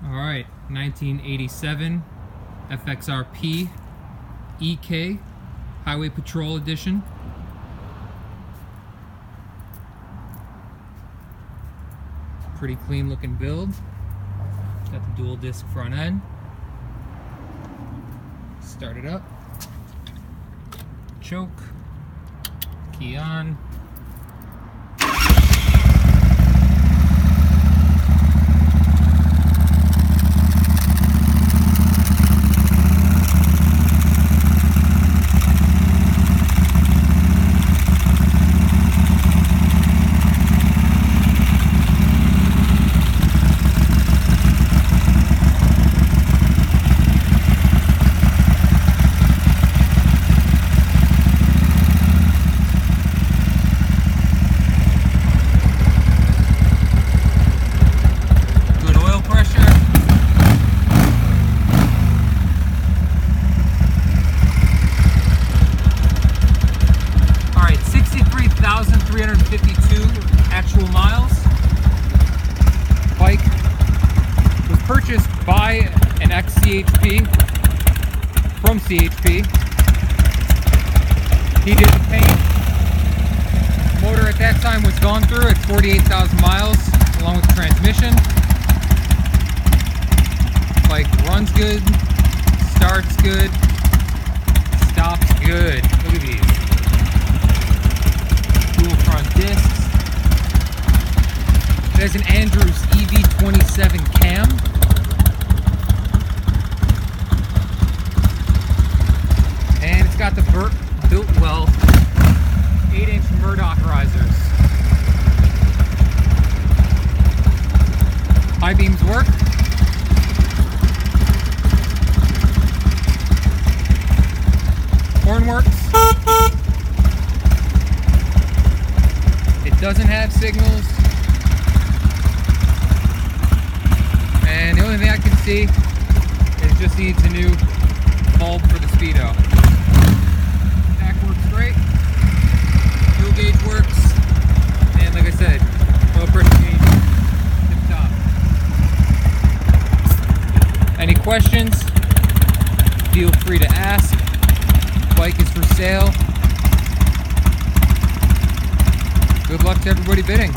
Alright, 1987 Fxrp EK Highway Patrol Edition. Pretty clean looking build. Got the dual disc front end. Start it up. Choke. Key on. Actual miles. Bike was purchased by an ex-CHP from CHP. He did the paint. Motor at that time was gone through at 48,000 miles along with the transmission. Bike runs good, starts good, stops good. Look at these. Dual front discs. There's an Andrews EV27 cam. And it's got the BILTWELL 8-inch Murdoch risers. High beams work. Horn works. It doesn't have signals. And the only thing I can see is it just needs a new bulb for the speedo. Back works great. Fuel gauge works. And like I said, oil pressure gauge tip top. Any questions? Feel free to ask. Bike is for sale. Good luck to everybody bidding.